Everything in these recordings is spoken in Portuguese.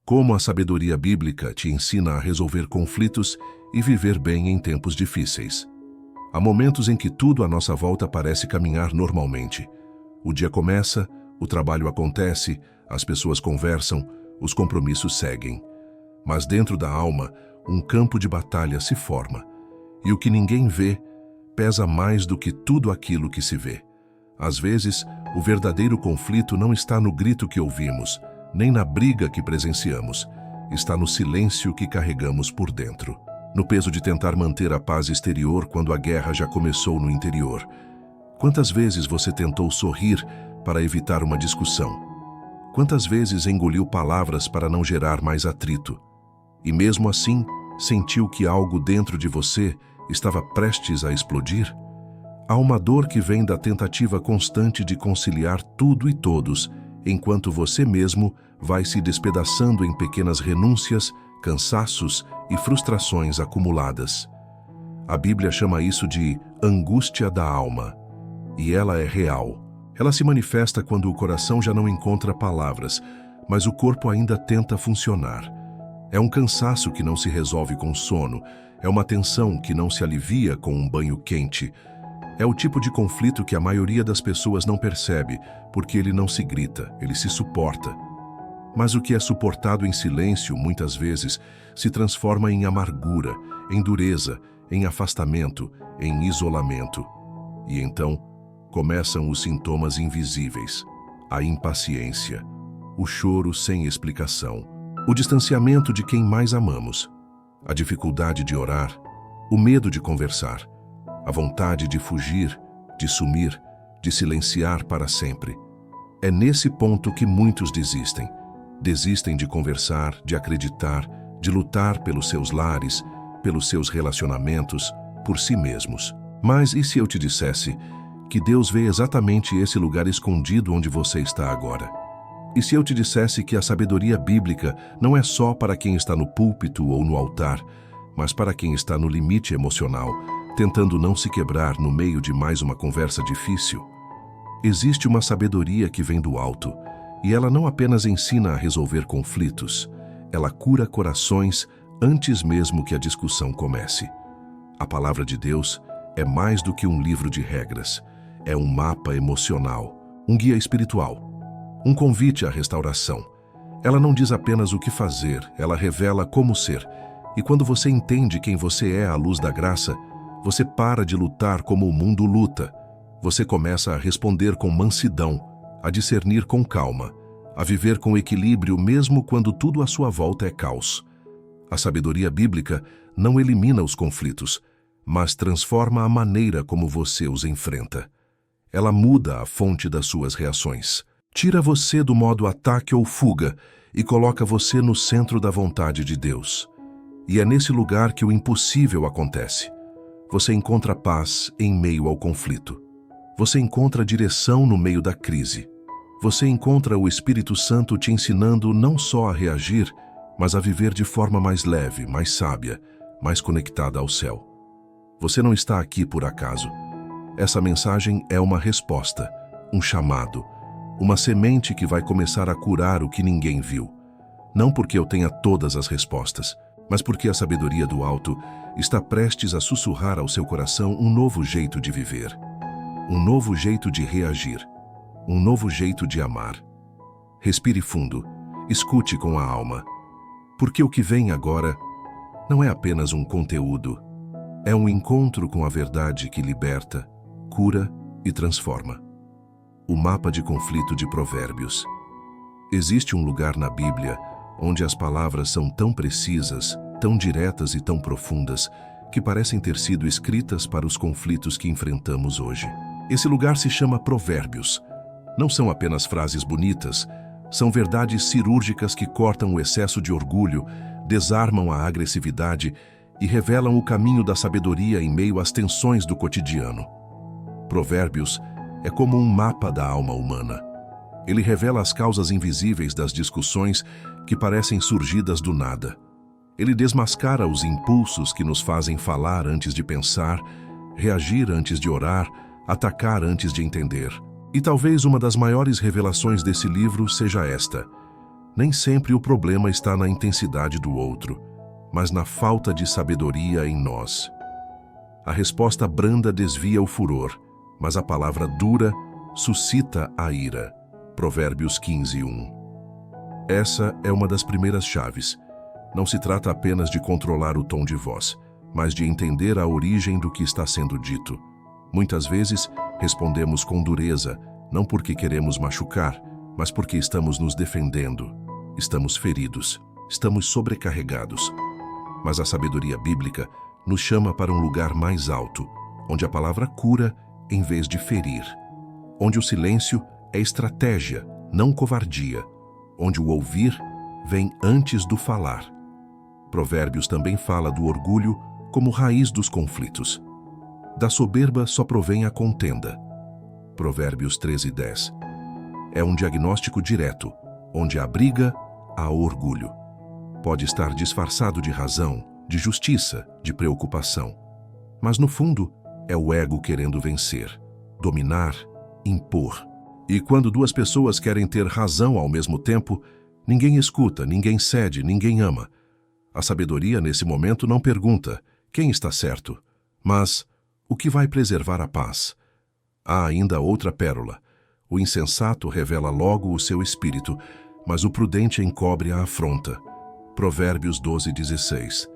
Como a sabedoria bíblica te ensina a resolver conflitos e viver bem em tempos difíceis. Há momentos em que tudo à nossa volta parece caminhar normalmente. O dia começa, o trabalho acontece, as pessoas conversam, os compromissos seguem. Mas dentro da alma, um campo de batalha se forma. E o que ninguém vê pesa mais do que tudo aquilo que se vê. Às vezes, o verdadeiro conflito não está no grito que ouvimos, nem na briga que presenciamos. Está no silêncio que carregamos por dentro. No peso de tentar manter a paz exterior quando a guerra já começou no interior. Quantas vezes você tentou sorrir para evitar uma discussão? Quantas vezes engoliu palavras para não gerar mais atrito? E mesmo assim, sentiu que algo dentro de você estava prestes a explodir? Há uma dor que vem da tentativa constante de conciliar tudo e todos, enquanto você mesmo vai se despedaçando em pequenas renúncias, cansaços e frustrações acumuladas. A Bíblia chama isso de angústia da alma. E ela é real. Ela se manifesta quando o coração já não encontra palavras, mas o corpo ainda tenta funcionar. É um cansaço que não se resolve com sono, é uma tensão que não se alivia com um banho quente. É o tipo de conflito que a maioria das pessoas não percebe, porque ele não se grita, ele se suporta. Mas o que é suportado em silêncio, muitas vezes, se transforma em amargura, em dureza, em afastamento, em isolamento. E então, começam os sintomas invisíveis, a impaciência, o choro sem explicação, o distanciamento de quem mais amamos, a dificuldade de orar, o medo de conversar, a vontade de fugir, de sumir, de silenciar para sempre. É nesse ponto que muitos desistem. Desistem de conversar, de acreditar, de lutar pelos seus lares, pelos seus relacionamentos, por si mesmos. Mas e se eu te dissesse que Deus vê exatamente esse lugar escondido onde você está agora? E se eu te dissesse que a sabedoria bíblica não é só para quem está no púlpito ou no altar, mas para quem está no limite emocional, tentando não se quebrar no meio de mais uma conversa difícil? Existe uma sabedoria que vem do alto, e ela não apenas ensina a resolver conflitos, ela cura corações antes mesmo que a discussão comece. A palavra de Deus é mais do que um livro de regras, é um mapa emocional, um guia espiritual, um convite à restauração. Ela não diz apenas o que fazer, ela revela como ser. E quando você entende quem você é à luz da graça, você para de lutar como o mundo luta. Você começa a responder com mansidão, a discernir com calma, a viver com equilíbrio mesmo quando tudo à sua volta é caos. A sabedoria bíblica não elimina os conflitos, mas transforma a maneira como você os enfrenta. Ela muda a fonte das suas reações. Tira você do modo ataque ou fuga e coloca você no centro da vontade de Deus. E é nesse lugar que o impossível acontece. Você encontra paz em meio ao conflito. Você encontra direção no meio da crise. Você encontra o Espírito Santo te ensinando não só a reagir, mas a viver de forma mais leve, mais sábia, mais conectada ao céu. Você não está aqui por acaso. Essa mensagem é uma resposta, um chamado, uma semente que vai começar a curar o que ninguém viu. Não porque eu tenha todas as respostas, mas porque a sabedoria do alto está prestes a sussurrar ao seu coração um novo jeito de viver, um novo jeito de reagir, um novo jeito de amar. Respire fundo, escute com a alma, porque o que vem agora não é apenas um conteúdo, é um encontro com a verdade que liberta, cura e transforma. O mapa de conflito de Provérbios. Existe um lugar na Bíblia onde as palavras são tão precisas, tão diretas e tão profundas, que parecem ter sido escritas para os conflitos que enfrentamos hoje. Esse lugar se chama Provérbios. Não são apenas frases bonitas, são verdades cirúrgicas que cortam o excesso de orgulho, desarmam a agressividade e revelam o caminho da sabedoria em meio às tensões do cotidiano. Provérbios é como um mapa da alma humana. Ele revela as causas invisíveis das discussões que parecem surgidas do nada. Ele desmascara os impulsos que nos fazem falar antes de pensar, reagir antes de orar, atacar antes de entender. E talvez uma das maiores revelações desse livro seja esta: Nem sempre o problema está na intensidade do outro, mas na falta de sabedoria em nós. A resposta branda desvia o furor, mas a palavra dura suscita a ira. Provérbios 15:1. Essa é uma das primeiras chaves. Não se trata apenas de controlar o tom de voz, mas de entender a origem do que está sendo dito. Muitas vezes, respondemos com dureza, não porque queremos machucar, mas porque estamos nos defendendo. Estamos feridos, estamos sobrecarregados. Mas a sabedoria bíblica nos chama para um lugar mais alto, onde a palavra cura em vez de ferir, onde o silêncio é estratégia, não covardia, onde o ouvir vem antes do falar. Provérbios também fala do orgulho como raiz dos conflitos. Da soberba só provém a contenda. Provérbios 13:10. É um diagnóstico direto, onde a briga há orgulho. Pode estar disfarçado de razão, de justiça, de preocupação. Mas no fundo, é o ego querendo vencer, dominar, impor. E quando duas pessoas querem ter razão ao mesmo tempo, ninguém escuta, ninguém cede, ninguém ama. A sabedoria nesse momento não pergunta quem está certo, mas o que vai preservar a paz. Há ainda outra pérola. O insensato revela logo o seu espírito, mas o prudente encobre a afronta. Provérbios 12:16.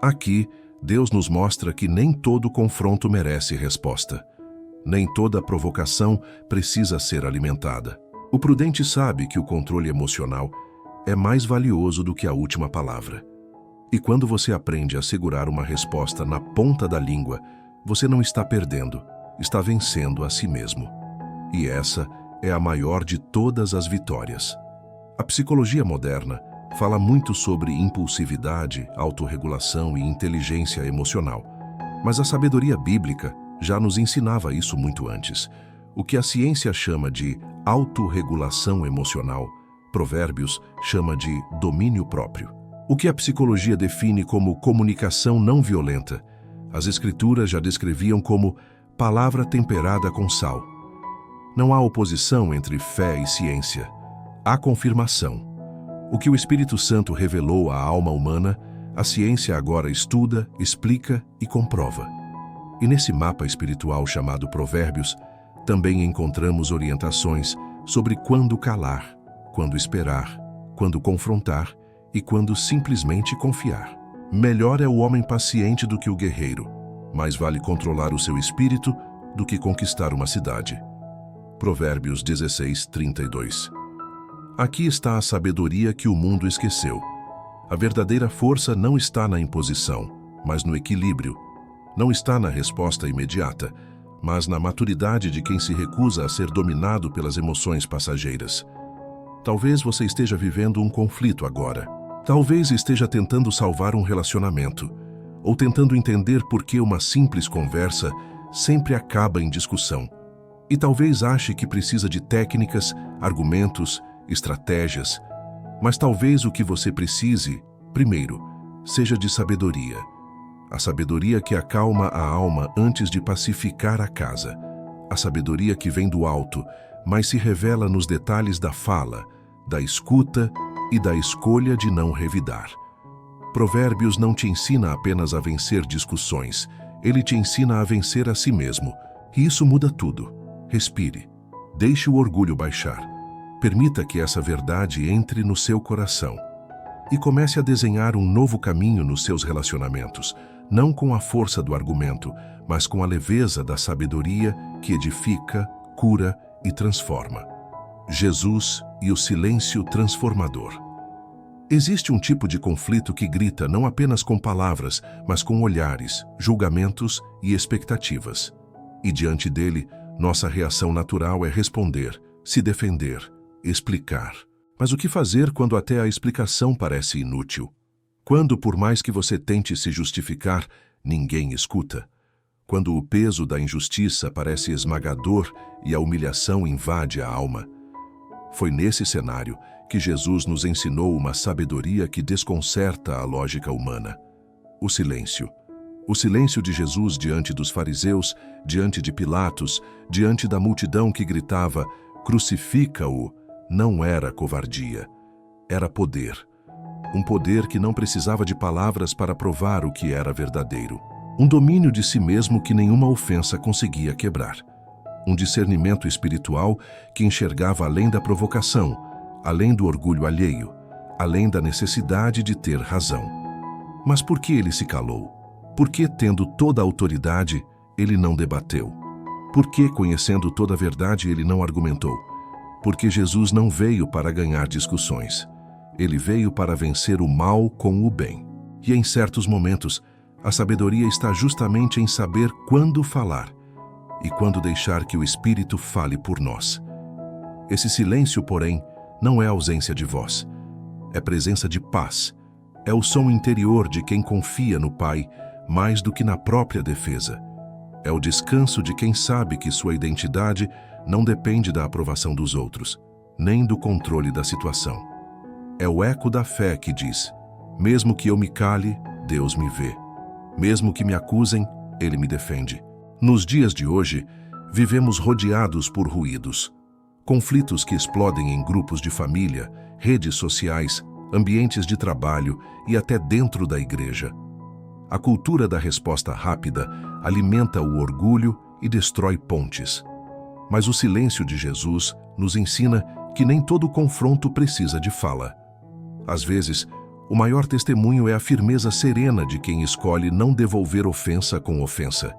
Aqui, Deus nos mostra que nem todo confronto merece resposta. Nem toda provocação precisa ser alimentada. O prudente sabe que o controle emocional é mais valioso do que a última palavra. E quando você aprende a segurar uma resposta na ponta da língua, você não está perdendo, está vencendo a si mesmo. E essa é a maior de todas as vitórias. A psicologia moderna fala muito sobre impulsividade, autorregulação e inteligência emocional. Mas a sabedoria bíblica já nos ensinava isso muito antes. O que a ciência chama de autorregulação emocional, Provérbios chama de domínio próprio. O que a psicologia define como comunicação não violenta, as escrituras já descreviam como palavra temperada com sal. Não há oposição entre fé e ciência. Há confirmação. O que o Espírito Santo revelou à alma humana, a ciência agora estuda, explica e comprova. E nesse mapa espiritual chamado Provérbios, também encontramos orientações sobre quando calar, quando esperar, quando confrontar e quando simplesmente confiar. Melhor é o homem paciente do que o guerreiro, mais vale controlar o seu espírito do que conquistar uma cidade. Provérbios 16:32. Aqui está a sabedoria que o mundo esqueceu. A verdadeira força não está na imposição, mas no equilíbrio. Não está na resposta imediata, mas na maturidade de quem se recusa a ser dominado pelas emoções passageiras. Talvez você esteja vivendo um conflito agora. Talvez esteja tentando salvar um relacionamento, ou tentando entender por que uma simples conversa sempre acaba em discussão. E talvez ache que precisa de técnicas, argumentos, estratégias, mas talvez o que você precise, primeiro, seja de sabedoria. A sabedoria que acalma a alma antes de pacificar a casa. A sabedoria que vem do alto, mas se revela nos detalhes da fala, da escuta e da escolha de não revidar. Provérbios não te ensina apenas a vencer discussões, ele te ensina a vencer a si mesmo. E isso muda tudo. Respire. Deixe o orgulho baixar. Permita que essa verdade entre no seu coração. E comece a desenhar um novo caminho nos seus relacionamentos, não com a força do argumento, mas com a leveza da sabedoria que edifica, cura e transforma. Jesus e o silêncio transformador. Existe um tipo de conflito que grita não apenas com palavras, mas com olhares, julgamentos e expectativas. E diante dele, nossa reação natural é responder, se defender, explicar. Mas o que fazer quando até a explicação parece inútil? Quando, por mais que você tente se justificar, ninguém escuta? Quando o peso da injustiça parece esmagador e a humilhação invade a alma? Foi nesse cenário que Jesus nos ensinou uma sabedoria que desconcerta a lógica humana. O silêncio. O silêncio de Jesus diante dos fariseus, diante de Pilatos, diante da multidão que gritava, crucifica-o, não era covardia. era poder. Um poder que não precisava de palavras para provar o que era verdadeiro. Um domínio de si mesmo que nenhuma ofensa conseguia quebrar. Um discernimento espiritual que enxergava além da provocação, além do orgulho alheio, além da necessidade de ter razão. Mas por que ele se calou? Por que, tendo toda a autoridade, ele não debateu? Por que, conhecendo toda a verdade, ele não argumentou? Porque Jesus não veio para ganhar discussões. Ele veio para vencer o mal com o bem. E em certos momentos, a sabedoria está justamente em saber quando falar e quando deixar que o Espírito fale por nós. Esse silêncio, porém, não é ausência de voz. É presença de paz. É o som interior de quem confia no Pai mais do que na própria defesa. É o descanso de quem sabe que sua identidade não depende da aprovação dos outros, nem do controle da situação. É o eco da fé que diz: mesmo que eu me cale, Deus me vê. Mesmo que me acusem, Ele me defende. Nos dias de hoje, vivemos rodeados por ruídos. Conflitos que explodem em grupos de família, redes sociais, ambientes de trabalho e até dentro da igreja. A cultura da resposta rápida alimenta o orgulho e destrói pontes. Mas o silêncio de Jesus nos ensina que nem todo confronto precisa de fala. Às vezes, o maior testemunho é a firmeza serena de quem escolhe não devolver ofensa com ofensa.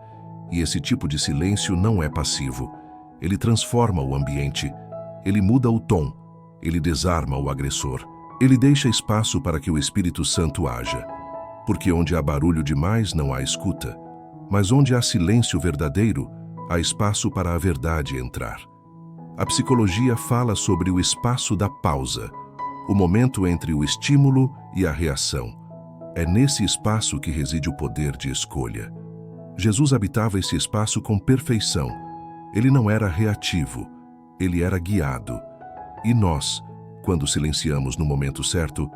E esse tipo de silêncio não é passivo. Ele transforma o ambiente, ele muda o tom, ele desarma o agressor. Ele deixa espaço para que o Espírito Santo haja. Porque onde há barulho demais não há escuta, mas onde há silêncio verdadeiro, há espaço para a verdade entrar. A psicologia fala sobre o espaço da pausa, o momento entre o estímulo e a reação. É nesse espaço que reside o poder de escolha. Jesus habitava esse espaço com perfeição. Ele não era reativo, ele era guiado. E nós, quando silenciamos no momento certo,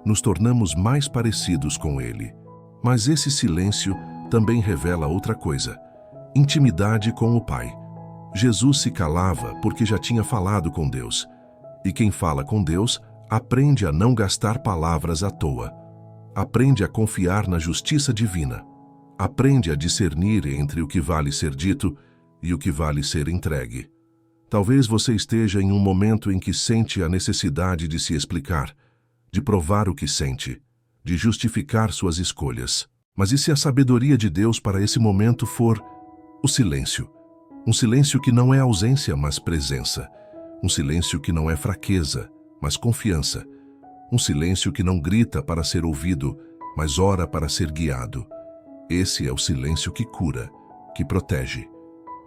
nos tornamos mais parecidos com ele. Mas esse silêncio também revela outra coisa: intimidade com o Pai. Jesus se calava porque já tinha falado com Deus. E quem fala com Deus aprende a não gastar palavras à toa. Aprende a confiar na justiça divina. Aprende a discernir entre o que vale ser dito e o que vale ser entregue. Talvez você esteja em um momento em que sente a necessidade de se explicar, de provar o que sente, de justificar suas escolhas. Mas e se a sabedoria de Deus para esse momento for o silêncio? Um silêncio que não é ausência, mas presença. Um silêncio que não é fraqueza, mas confiança. Um silêncio que não grita para ser ouvido, mas ora para ser guiado. Esse é o silêncio que cura, que protege,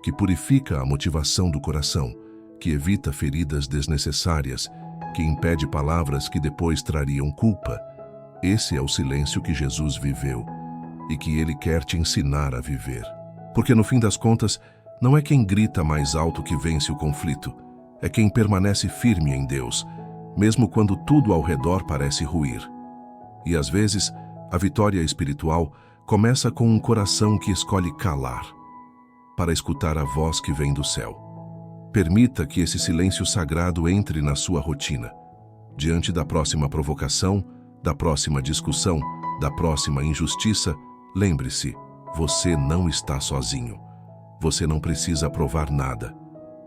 que purifica a motivação do coração, que evita feridas desnecessárias, que impede palavras que depois trariam culpa. Esse é o silêncio que Jesus viveu e que Ele quer te ensinar a viver. Porque no fim das contas, não é quem grita mais alto que vence o conflito, é quem permanece firme em Deus, mesmo quando tudo ao redor parece ruir. E às vezes, a vitória espiritual começa com um coração que escolhe calar, para escutar a voz que vem do céu. Permita que esse silêncio sagrado entre na sua rotina. Diante da próxima provocação, da próxima discussão, da próxima injustiça, lembre-se, você não está sozinho. Você não precisa provar nada.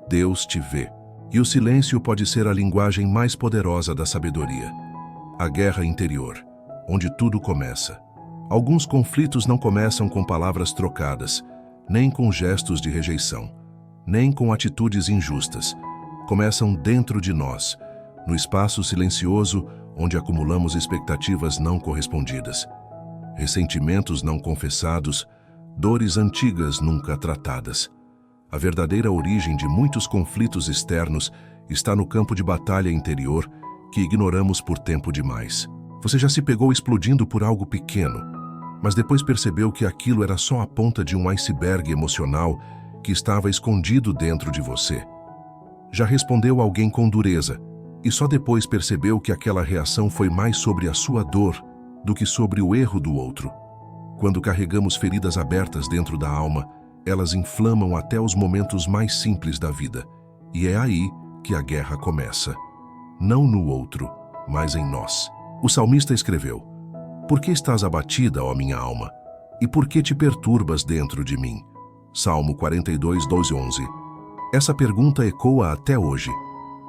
Deus te vê. E o silêncio pode ser a linguagem mais poderosa da sabedoria. A guerra interior, onde tudo começa. Alguns conflitos não começam com palavras trocadas, nem com gestos de rejeição, nem com atitudes injustas. Começam dentro de nós, no espaço silencioso onde acumulamos expectativas não correspondidas, ressentimentos não confessados, dores antigas nunca tratadas. A verdadeira origem de muitos conflitos externos está no campo de batalha interior que ignoramos por tempo demais. Você já se pegou explodindo por algo pequeno, mas depois percebeu que aquilo era só a ponta de um iceberg emocional que estava escondido dentro de você. Já respondeu alguém com dureza e só depois percebeu que aquela reação foi mais sobre a sua dor do que sobre o erro do outro. Quando carregamos feridas abertas dentro da alma, elas inflamam até os momentos mais simples da vida. E é aí que a guerra começa. Não no outro, mas em nós. O salmista escreveu: Por que estás abatida, ó minha alma? E por que te perturbas dentro de mim? Salmo 42, 12, 11. Essa pergunta ecoa até hoje.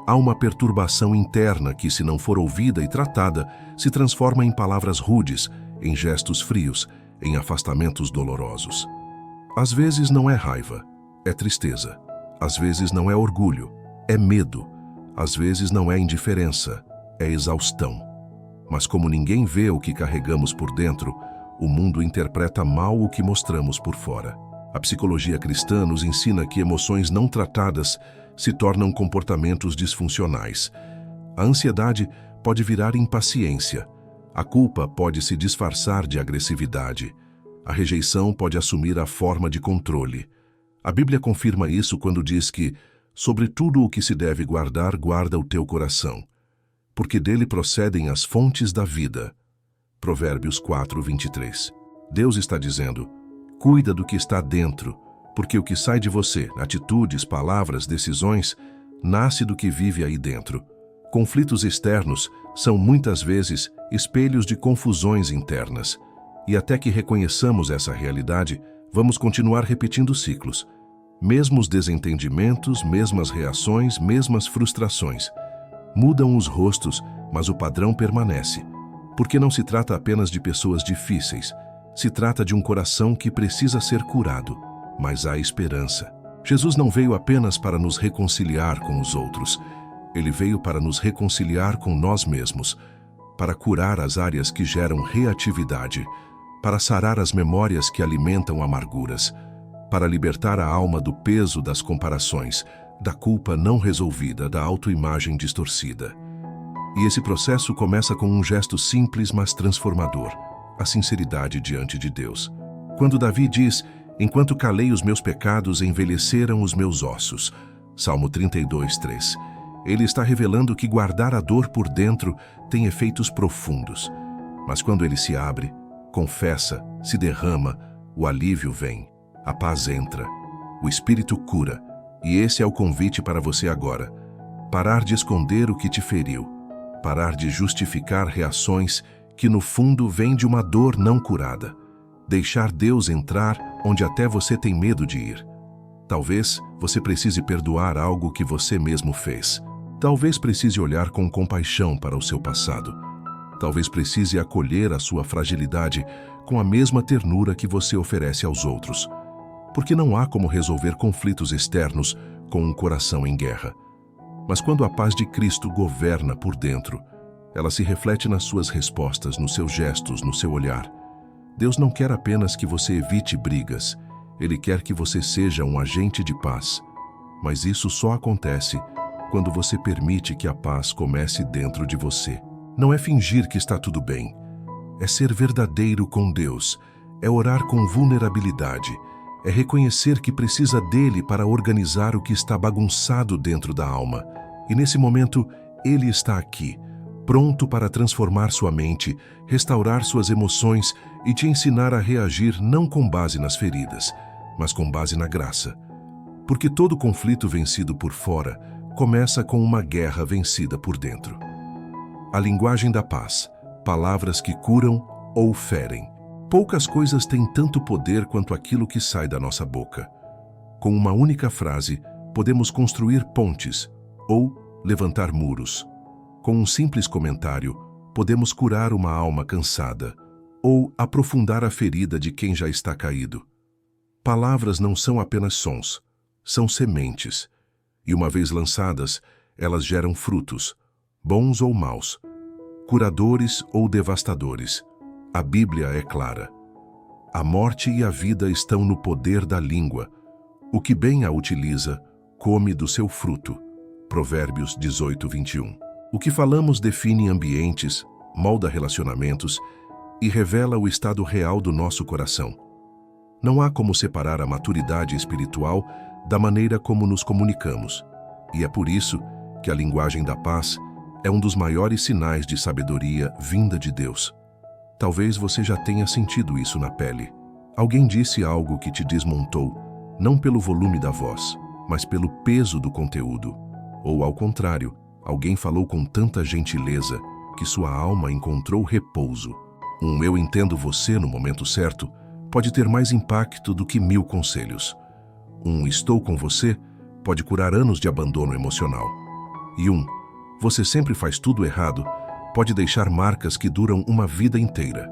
Há uma perturbação interna que, se não for ouvida e tratada, se transforma em palavras rudes, em gestos frios, em afastamentos dolorosos. Às vezes não é raiva, é tristeza. Às vezes não é orgulho, é medo. Às vezes não é indiferença, é exaustão. Mas como ninguém vê o que carregamos por dentro, o mundo interpreta mal o que mostramos por fora. A psicologia cristã nos ensina que emoções não tratadas se tornam comportamentos disfuncionais. A ansiedade pode virar impaciência. A culpa pode se disfarçar de agressividade. A rejeição pode assumir a forma de controle. A Bíblia confirma isso quando diz que, sobre tudo o que se deve guardar, guarda o teu coração, porque dele procedem as fontes da vida. Provérbios 4, 23. Deus está dizendo: cuida do que está dentro, porque o que sai de você, atitudes, palavras, decisões, nasce do que vive aí dentro. Conflitos externos são muitas vezes espelhos de confusões internas. E até que reconheçamos essa realidade, vamos continuar repetindo ciclos. Mesmos desentendimentos, mesmas reações, mesmas frustrações. Mudam os rostos, mas o padrão permanece. Porque não se trata apenas de pessoas difíceis. Se trata de um coração que precisa ser curado, mas há esperança. Jesus não veio apenas para nos reconciliar com os outros. Ele veio para nos reconciliar com nós mesmos, para curar as áreas que geram reatividade, para sarar as memórias que alimentam amarguras, para libertar a alma do peso das comparações, da culpa não resolvida, da autoimagem distorcida. E esse processo começa com um gesto simples, mas transformador: a sinceridade diante de Deus. Quando Davi diz: enquanto calei os meus pecados, envelheceram os meus ossos. Salmo 32, 3. Ele está revelando que guardar a dor por dentro tem efeitos profundos. Mas quando ele se abre, confessa, se derrama, o alívio vem, a paz entra, o Espírito cura. E esse é o convite para você agora: parar de esconder o que te feriu, parar de justificar reações que no fundo vêm de uma dor não curada, deixar Deus entrar onde até você tem medo de ir. Talvez você precise perdoar algo que você mesmo fez. Talvez precise olhar com compaixão para o seu passado. Talvez precise acolher a sua fragilidade com a mesma ternura que você oferece aos outros. Porque não há como resolver conflitos externos com um coração em guerra. Mas quando a paz de Cristo governa por dentro, ela se reflete nas suas respostas, nos seus gestos, no seu olhar. Deus não quer apenas que você evite brigas. Ele quer que você seja um agente de paz. Mas isso só acontece quando você permite que a paz comece dentro de você. Não é fingir que está tudo bem. É ser verdadeiro com Deus. É orar com vulnerabilidade. É reconhecer que precisa dele para organizar o que está bagunçado dentro da alma. E nesse momento, ele está aqui, pronto para transformar sua mente, restaurar suas emoções e te ensinar a reagir não com base nas feridas, mas com base na graça. Porque todo conflito vencido por fora começa com uma guerra vencida por dentro. A linguagem da paz, palavras que curam ou ferem. Poucas coisas têm tanto poder quanto aquilo que sai da nossa boca. Com uma única frase, podemos construir pontes ou levantar muros. Com um simples comentário, podemos curar uma alma cansada ou aprofundar a ferida de quem já está caído. Palavras não são apenas sons, são sementes. E uma vez lançadas, elas geram frutos, bons ou maus, curadores ou devastadores. A Bíblia é clara. A morte e a vida estão no poder da língua. O que bem a utiliza, come do seu fruto. Provérbios 18, 21. O que falamos define ambientes, molda relacionamentos e revela o estado real do nosso coração. Não há como separar a maturidade espiritual da maneira como nos comunicamos. E é por isso que a linguagem da paz é um dos maiores sinais de sabedoria vinda de Deus. Talvez você já tenha sentido isso na pele. Alguém disse algo que te desmontou, não pelo volume da voz, mas pelo peso do conteúdo. Ou, ao contrário, alguém falou com tanta gentileza que sua alma encontrou repouso. Um "eu entendo você" no momento certo pode ter mais impacto do que 1000 conselhos. Um "estou com você" pode curar anos de abandono emocional. E um "você sempre faz tudo errado" pode deixar marcas que duram uma vida inteira.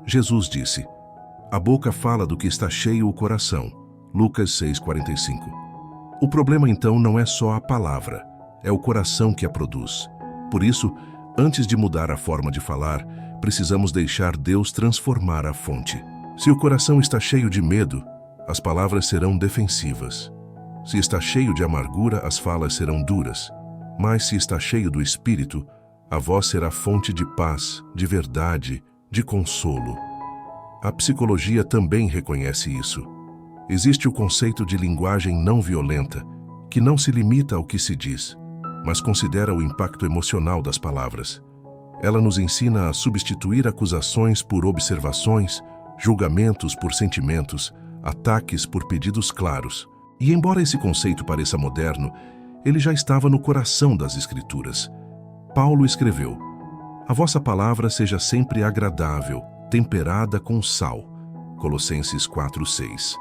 Jesus disse: "A boca fala do que está cheio o coração." Lucas 6,45. O problema então não é só a palavra, é o coração que a produz. Por isso, antes de mudar a forma de falar, precisamos deixar Deus transformar a fonte. Se o coração está cheio de medo, as palavras serão defensivas. Se está cheio de amargura, as falas serão duras. Mas se está cheio do Espírito, a voz será fonte de paz, de verdade, de consolo. A psicologia também reconhece isso. Existe o conceito de linguagem não violenta, que não se limita ao que se diz, mas considera o impacto emocional das palavras. Ela nos ensina a substituir acusações por observações, julgamentos por sentimentos, ataques por pedidos claros. E embora esse conceito pareça moderno, ele já estava no coração das Escrituras. Paulo escreveu: "A vossa palavra seja sempre agradável, temperada com sal." Colossenses 4:6.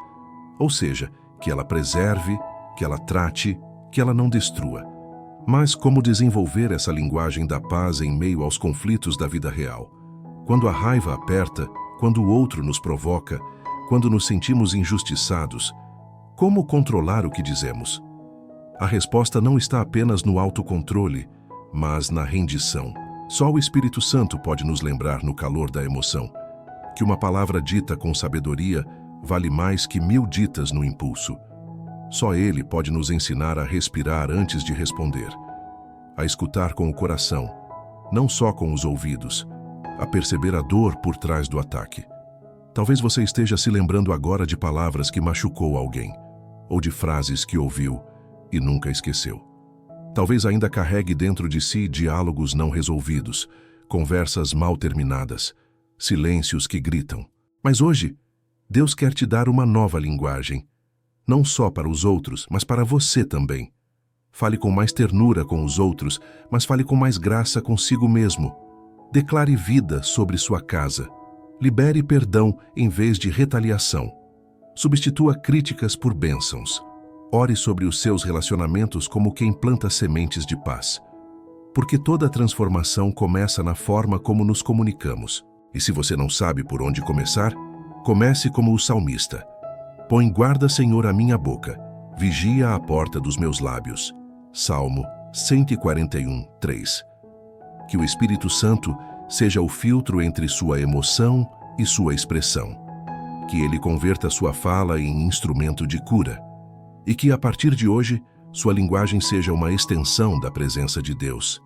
Ou seja, que ela preserve, que ela trate, que ela não destrua. Mas como desenvolver essa linguagem da paz em meio aos conflitos da vida real? Quando a raiva aperta, quando o outro nos provoca, quando nos sentimos injustiçados, como controlar o que dizemos? A resposta não está apenas no autocontrole, mas na rendição. Só o Espírito Santo pode nos lembrar, no calor da emoção, que uma palavra dita com sabedoria vale mais que 1000 ditas no impulso. Só Ele pode nos ensinar a respirar antes de responder, a escutar com o coração, não só com os ouvidos, a perceber a dor por trás do ataque. Talvez você esteja se lembrando agora de palavras que machucou alguém, ou de frases que ouviu e nunca esqueceu. Talvez ainda carregue dentro de si diálogos não resolvidos, conversas mal terminadas, silêncios que gritam. Mas hoje, Deus quer te dar uma nova linguagem, não só para os outros, mas para você também. Fale com mais ternura com os outros, mas fale com mais graça consigo mesmo. Declare vida sobre sua casa. Libere perdão em vez de retaliação. Substitua críticas por bênçãos. Ore sobre os seus relacionamentos como quem planta sementes de paz. Porque toda transformação começa na forma como nos comunicamos. E se você não sabe por onde começar, comece como o salmista. "Põe guarda, Senhor, a minha boca, vigia a porta dos meus lábios." Salmo 141:3. Que o Espírito Santo seja o filtro entre sua emoção e sua expressão. Que ele converta sua fala em instrumento de cura. E que, a partir de hoje, sua linguagem seja uma extensão da presença de Deus.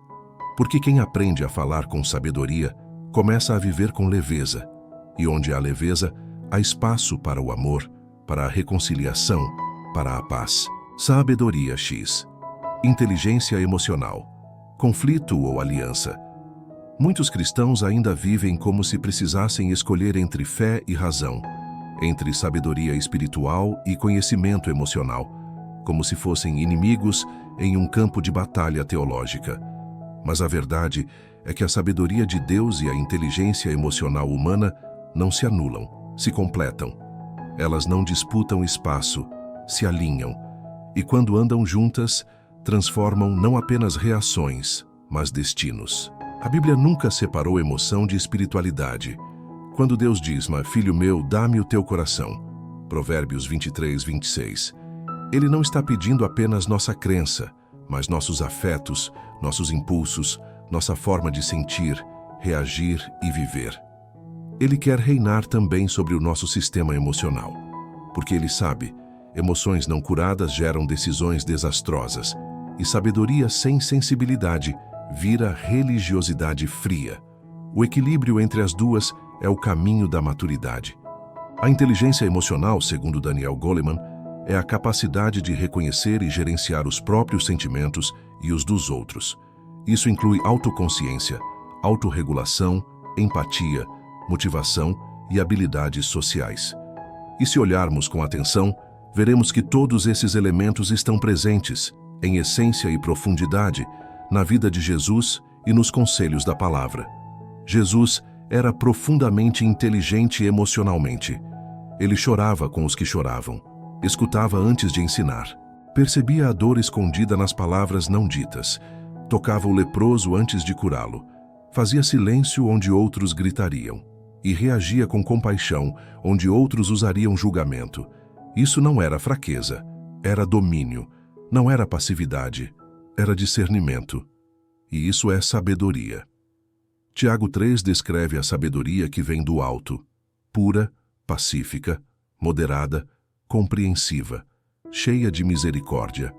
Porque quem aprende a falar com sabedoria, começa a viver com leveza. E onde há leveza, há espaço para o amor, para a reconciliação, para a paz. Sabedoria X. Inteligência emocional. Conflito ou aliança. Muitos cristãos ainda vivem como se precisassem escolher entre fé e razão, entre sabedoria espiritual e conhecimento emocional, como se fossem inimigos em um campo de batalha teológica. Mas a verdade é que a sabedoria de Deus e a inteligência emocional humana não se anulam, se completam. Elas não disputam espaço, se alinham, e quando andam juntas, transformam não apenas reações, mas destinos. A Bíblia nunca separou emoção de espiritualidade. Quando Deus diz: "Filho meu, dá-me o teu coração", Provérbios 23:26, Ele não está pedindo apenas nossa crença, mas nossos afetos, nossos impulsos, nossa forma de sentir, reagir e viver. Ele quer reinar também sobre o nosso sistema emocional, porque Ele sabe, emoções não curadas geram decisões desastrosas, e sabedoria sem sensibilidade vira religiosidade fria. O equilíbrio entre as duas é o caminho da maturidade. A inteligência emocional, segundo Daniel Goleman, é a capacidade de reconhecer e gerenciar os próprios sentimentos e os dos outros. Isso inclui autoconsciência, autorregulação, empatia, motivação e habilidades sociais. E se olharmos com atenção, veremos que todos esses elementos estão presentes, em essência e profundidade, na vida de Jesus e nos conselhos da palavra. Jesus era profundamente inteligente emocionalmente. Ele chorava com os que choravam, escutava antes de ensinar, percebia a dor escondida nas palavras não ditas, tocava o leproso antes de curá-lo, fazia silêncio onde outros gritariam e reagia com compaixão onde outros usariam julgamento. Isso não era fraqueza, era domínio, não era passividade, era discernimento. E isso é sabedoria. Tiago 3 descreve a sabedoria que vem do alto, pura, pacífica, moderada, compreensiva, cheia de misericórdia.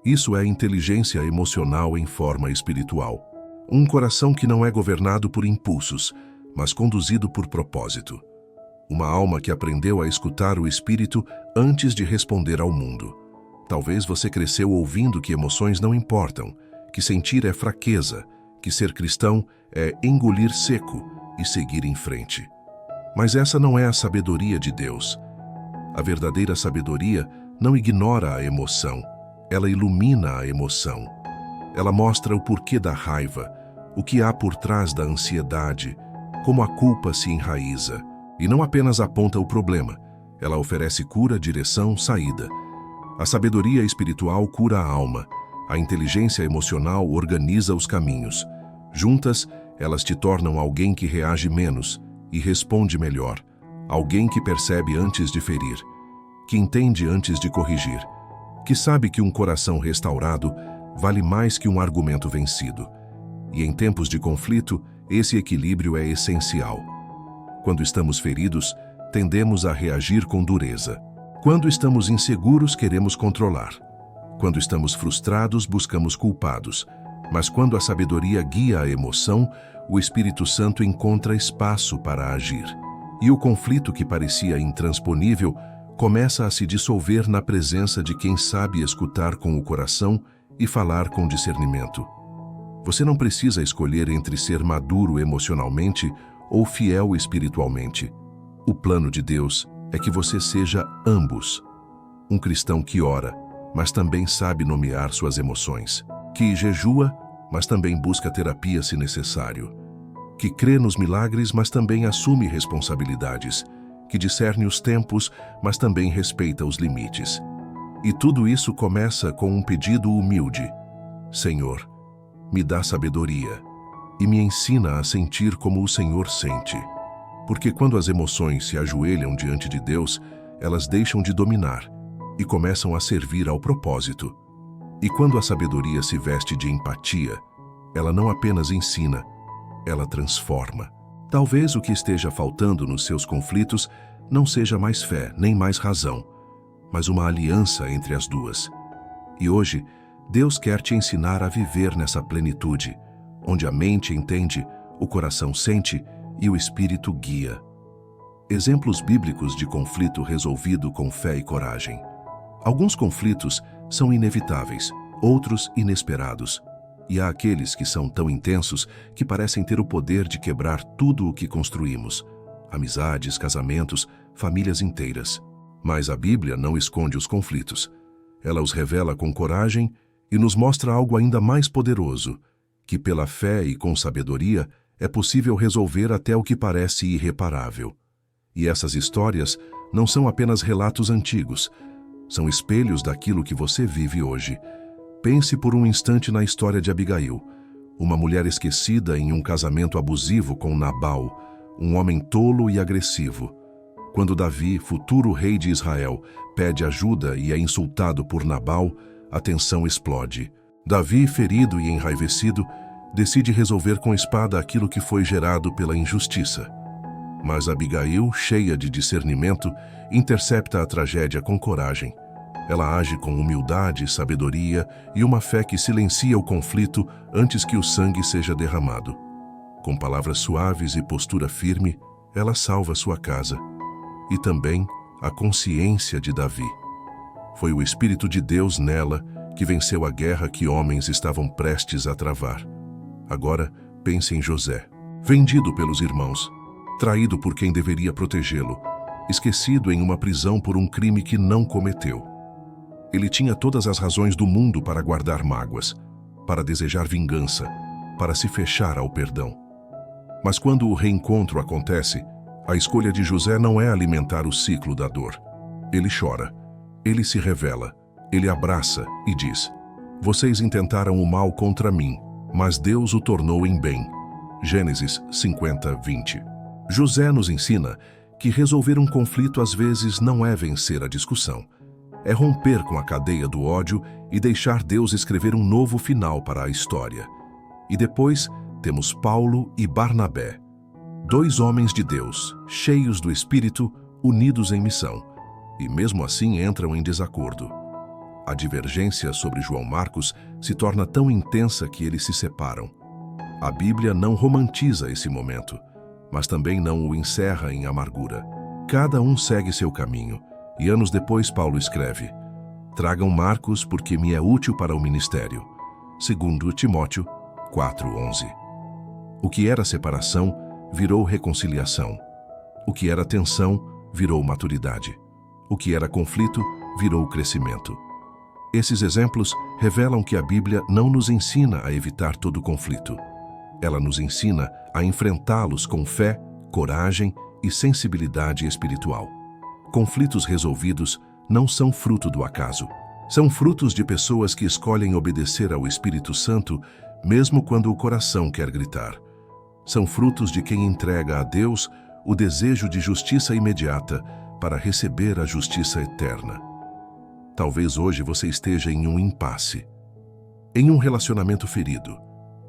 Isso é inteligência emocional em forma espiritual. Um coração que não é governado por impulsos, mas conduzido por propósito. Uma alma que aprendeu a escutar o espírito antes de responder ao mundo. Talvez você cresceu ouvindo que emoções não importam, que sentir é fraqueza, que ser cristão é engolir seco e seguir em frente. Mas essa não é a sabedoria de Deus. A verdadeira sabedoria não ignora a emoção, ela ilumina a emoção. Ela mostra o porquê da raiva, o que há por trás da ansiedade, como a culpa se enraiza, e não apenas aponta o problema, ela oferece cura, direção, saída. A sabedoria espiritual cura a alma, a inteligência emocional organiza os caminhos. Juntas, elas te tornam alguém que reage menos e responde melhor, alguém que percebe antes de ferir, que entende antes de corrigir, que sabe que um coração restaurado vale mais que um argumento vencido. E em tempos de conflito, esse equilíbrio é essencial. Quando estamos feridos, tendemos a reagir com dureza. Quando estamos inseguros, queremos controlar. Quando estamos frustrados, buscamos culpados. Mas quando a sabedoria guia a emoção, o Espírito Santo encontra espaço para agir. E o conflito que parecia intransponível começa a se dissolver na presença de quem sabe escutar com o coração e falar com discernimento. Você não precisa escolher entre ser maduro emocionalmente ou fiel espiritualmente. O plano de Deus é que você seja ambos. Um cristão que ora, mas também sabe nomear suas emoções. Que jejua, mas também busca terapia se necessário. Que crê nos milagres, mas também assume responsabilidades. Que discerne os tempos, mas também respeita os limites. E tudo isso começa com um pedido humilde. Senhor, me dá sabedoria e me ensina a sentir como o Senhor sente. Porque quando as emoções se ajoelham diante de Deus, elas deixam de dominar e começam a servir ao propósito. E quando a sabedoria se veste de empatia, ela não apenas ensina, ela transforma. Talvez o que esteja faltando nos seus conflitos não seja mais fé, nem mais razão, mas uma aliança entre as duas. E hoje, Deus quer te ensinar a viver nessa plenitude, onde a mente entende, o coração sente e o espírito guia. Exemplos bíblicos de conflito resolvido com fé e coragem. Alguns conflitos são inevitáveis, outros inesperados. E há aqueles que são tão intensos que parecem ter o poder de quebrar tudo o que construímos. Amizades, casamentos, famílias inteiras. Mas a Bíblia não esconde os conflitos. Ela os revela com coragem e nos mostra algo ainda mais poderoso, que pela fé e com sabedoria é possível resolver até o que parece irreparável. E essas histórias não são apenas relatos antigos, são espelhos daquilo que você vive hoje. Pense por um instante na história de Abigail, uma mulher esquecida em um casamento abusivo com Nabal, um homem tolo e agressivo. Quando Davi, futuro rei de Israel, pede ajuda e é insultado por Nabal, a tensão explode. Davi, ferido e enraivecido, decide resolver com espada aquilo que foi gerado pela injustiça. Mas Abigail, cheia de discernimento, intercepta a tragédia com coragem. Ela age com humildade, sabedoria e uma fé que silencia o conflito antes que o sangue seja derramado. Com palavras suaves e postura firme, ela salva sua casa. E também a consciência de Davi. Foi o Espírito de Deus nela que venceu a guerra que homens estavam prestes a travar. Agora, pense em José, vendido pelos irmãos, traído por quem deveria protegê-lo, esquecido em uma prisão por um crime que não cometeu. Ele tinha todas as razões do mundo para guardar mágoas, para desejar vingança, para se fechar ao perdão. Mas quando o reencontro acontece, a escolha de José não é alimentar o ciclo da dor. Ele chora, ele se revela, ele abraça e diz: "Vocês intentaram o mal contra mim, mas Deus o tornou em bem." Gênesis 50:20. José nos ensina que resolver um conflito às vezes não é vencer a discussão. É romper com a cadeia do ódio e deixar Deus escrever um novo final para a história. E depois temos Paulo e Barnabé, dois homens de Deus, cheios do Espírito, unidos em missão, e mesmo assim entram em desacordo. A divergência sobre João Marcos se torna tão intensa que eles se separam. A Bíblia não romantiza esse momento, mas também não o encerra em amargura. Cada um segue seu caminho, e anos depois Paulo escreve: "Tragam Marcos porque me é útil para o ministério." 2 Timóteo 4:11. O que era separação virou reconciliação. O que era tensão virou maturidade. O que era conflito virou crescimento. Esses exemplos revelam que a Bíblia não nos ensina a evitar todo conflito. Ela nos ensina a enfrentá-los com fé, coragem e sensibilidade espiritual. Conflitos resolvidos não são fruto do acaso. São frutos de pessoas que escolhem obedecer ao Espírito Santo, mesmo quando o coração quer gritar. São frutos de quem entrega a Deus o desejo de justiça imediata para receber a justiça eterna. Talvez hoje você esteja em um impasse, em um relacionamento ferido,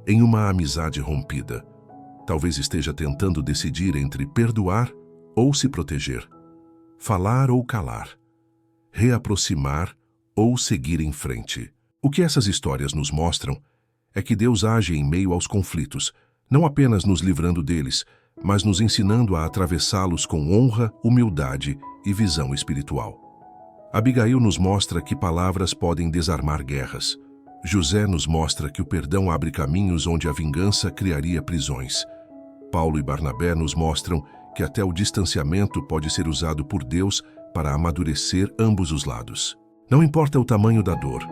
em uma amizade rompida. Talvez esteja tentando decidir entre perdoar ou se proteger, falar ou calar, reaproximar ou seguir em frente. O que essas histórias nos mostram é que Deus age em meio aos conflitos, não apenas nos livrando deles, mas nos ensinando a atravessá-los com honra, humildade e visão espiritual. Abigail nos mostra que palavras podem desarmar guerras. José nos mostra que o perdão abre caminhos onde a vingança criaria prisões. Paulo e Barnabé nos mostram que até o distanciamento pode ser usado por Deus para amadurecer ambos os lados. Não importa o tamanho da dor,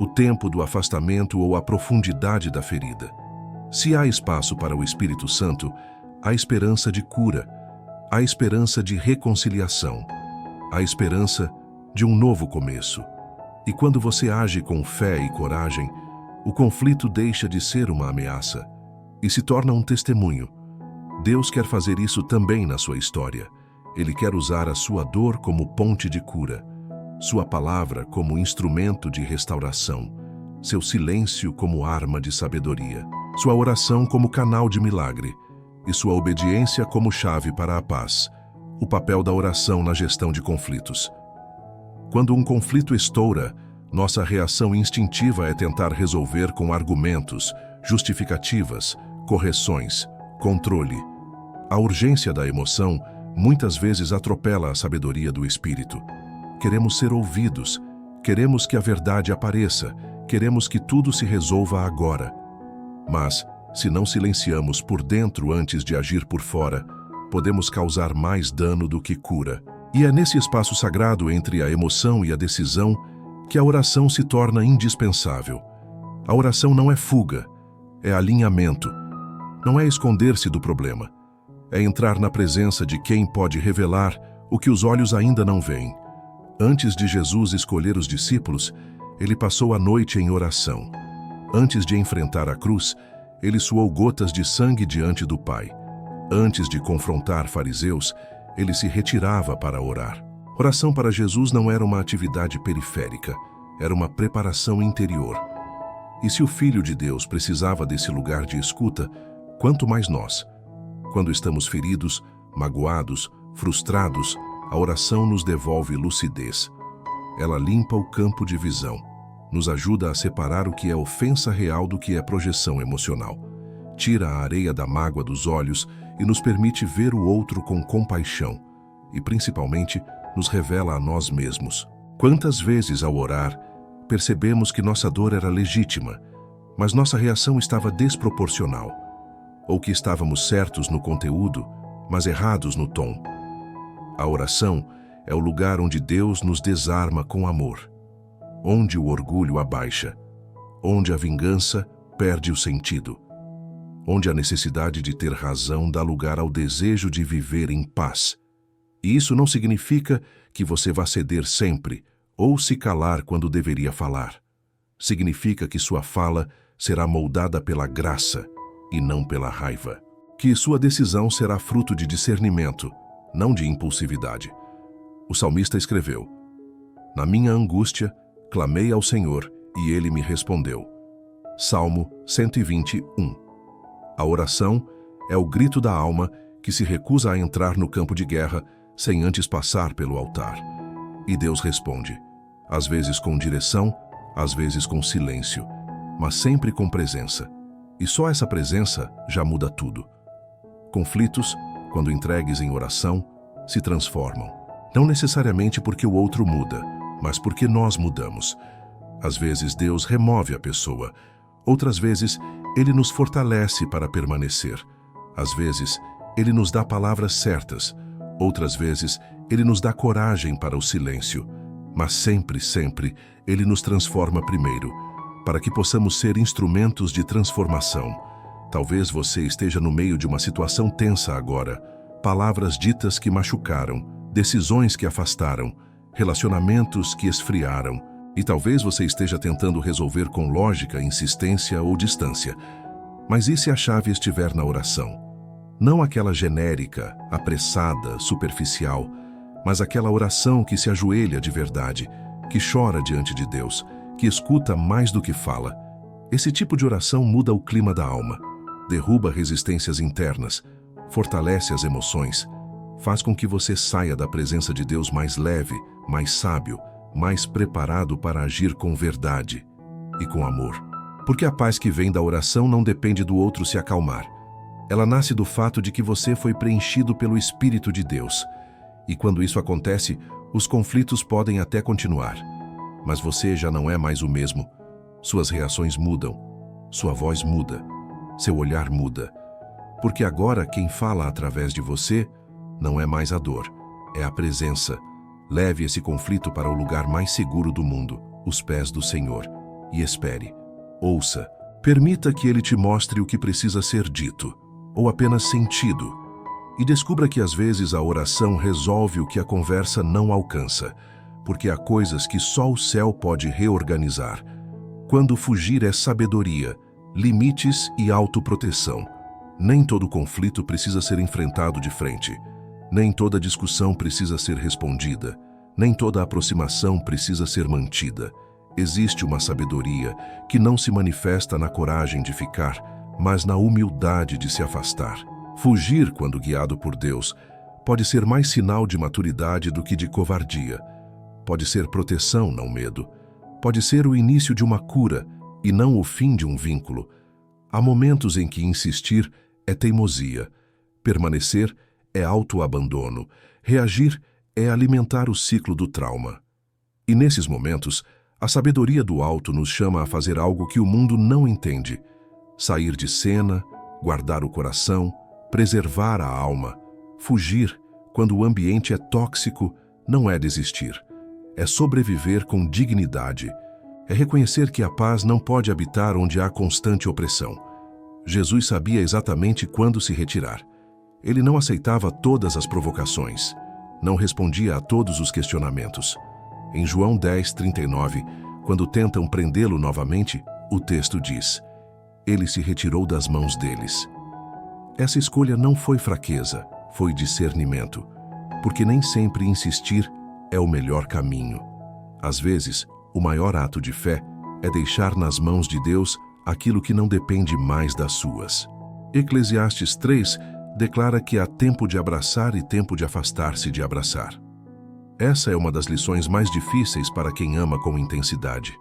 o tempo do afastamento ou a profundidade da ferida. Se há espaço para o Espírito Santo, há esperança de cura, há esperança de reconciliação, há esperança de um novo começo. E quando você age com fé e coragem, o conflito deixa de ser uma ameaça e se torna um testemunho. Deus quer fazer isso também na sua história. Ele quer usar a sua dor como ponte de cura, sua palavra como instrumento de restauração, seu silêncio como arma de sabedoria, sua oração como canal de milagre e sua obediência como chave para a paz. O papel da oração na gestão de conflitos. Quando um conflito estoura, nossa reação instintiva é tentar resolver com argumentos, justificativas, correções, controle. A urgência da emoção muitas vezes atropela a sabedoria do espírito. Queremos ser ouvidos, queremos que a verdade apareça, queremos que tudo se resolva agora. Mas, se não silenciamos por dentro antes de agir por fora, podemos causar mais dano do que cura. E é nesse espaço sagrado entre a emoção e a decisão que a oração se torna indispensável. A oração não é fuga, é alinhamento. Não é esconder-se do problema. É entrar na presença de quem pode revelar o que os olhos ainda não veem. Antes de Jesus escolher os discípulos, ele passou a noite em oração. Antes de enfrentar a cruz, ele suou gotas de sangue diante do Pai. Antes de confrontar fariseus, ele se retirava para orar. Oração para Jesus não era uma atividade periférica, era uma preparação interior. E se o Filho de Deus precisava desse lugar de escuta, quanto mais nós. Quando estamos feridos, magoados, frustrados, a oração nos devolve lucidez. Ela limpa o campo de visão, nos ajuda a separar o que é ofensa real do que é projeção emocional. Tira a areia da mágoa dos olhos e nos permite ver o outro com compaixão e, principalmente, nos revela a nós mesmos. Quantas vezes, ao orar, percebemos que nossa dor era legítima, mas nossa reação estava desproporcional, ou que estávamos certos no conteúdo, mas errados no tom. A oração é o lugar onde Deus nos desarma com amor, onde o orgulho abaixa, onde a vingança perde o sentido. onde a necessidade de ter razão dá lugar ao desejo de viver em paz. E isso não significa que você vá ceder sempre ou se calar quando deveria falar. Significa que sua fala será moldada pela graça e não pela raiva. Que sua decisão será fruto de discernimento, não de impulsividade. O salmista escreveu: "Na minha angústia, clamei ao Senhor e Ele me respondeu." Salmo 121. A oração é o grito da alma que se recusa a entrar no campo de guerra sem antes passar pelo altar. E Deus responde, às vezes com direção, às vezes com silêncio, mas sempre com presença. E só essa presença já muda tudo. Conflitos, quando entregues em oração, se transformam. Não necessariamente porque o outro muda, mas porque nós mudamos. Às vezes Deus remove a pessoa, outras vezes Ele nos fortalece para permanecer. Às vezes Ele nos dá palavras certas, outras vezes Ele nos dá coragem para o silêncio. Mas sempre, sempre, Ele nos transforma primeiro, para que possamos ser instrumentos de transformação. Talvez você esteja no meio de uma situação tensa agora. Palavras ditas que machucaram, decisões que afastaram, relacionamentos que esfriaram. E talvez você esteja tentando resolver com lógica, insistência ou distância. Mas e se a chave estiver na oração? Não aquela genérica, apressada, superficial, mas aquela oração que se ajoelha de verdade, que chora diante de Deus, que escuta mais do que fala. Esse tipo de oração muda o clima da alma, derruba resistências internas, fortalece as emoções, faz com que você saia da presença de Deus mais leve, mais sábio, mais preparado para agir com verdade e com amor. Porque a paz que vem da oração não depende do outro se acalmar. Ela nasce do fato de que você foi preenchido pelo Espírito de Deus. E quando isso acontece, os conflitos podem até continuar. Mas você já não é mais o mesmo. Suas reações mudam, sua voz muda, seu olhar muda. Porque agora quem fala através de você não é mais a dor, é a presença. Leve esse conflito para o lugar mais seguro do mundo, os pés do Senhor, e espere. Ouça. Permita que Ele te mostre o que precisa ser dito, ou apenas sentido. E descubra que às vezes a oração resolve o que a conversa não alcança, porque há coisas que só o céu pode reorganizar. Quando fugir é sabedoria, limites e autoproteção. Nem todo conflito precisa ser enfrentado de frente. Nem toda discussão precisa ser respondida. Nem toda aproximação precisa ser mantida. Existe uma sabedoria que não se manifesta na coragem de ficar, mas na humildade de se afastar. Fugir, quando guiado por Deus, pode ser mais sinal de maturidade do que de covardia. Pode ser proteção, não medo. Pode ser o início de uma cura e não o fim de um vínculo. Há momentos em que insistir é teimosia. Permanecer é autoabandono. Reagir é alimentar o ciclo do trauma. E nesses momentos, a sabedoria do alto nos chama a fazer algo que o mundo não entende. Sair de cena, guardar o coração, preservar a alma. Fugir, quando o ambiente é tóxico, não é desistir. É sobreviver com dignidade. É reconhecer que a paz não pode habitar onde há constante opressão. Jesus sabia exatamente quando se retirar. Ele não aceitava todas as provocações. Não respondia a todos os questionamentos. Em João 10:39, quando tentam prendê-lo novamente, o texto diz: Ele se retirou das mãos deles. Essa escolha não foi fraqueza, foi discernimento, porque nem sempre insistir é o melhor caminho. Às vezes, o maior ato de fé é deixar nas mãos de Deus aquilo que não depende mais das suas. Eclesiastes 3 declara que há tempo de abraçar e tempo de afastar-se de abraçar. Essa é uma das lições mais difíceis para quem ama com intensidade.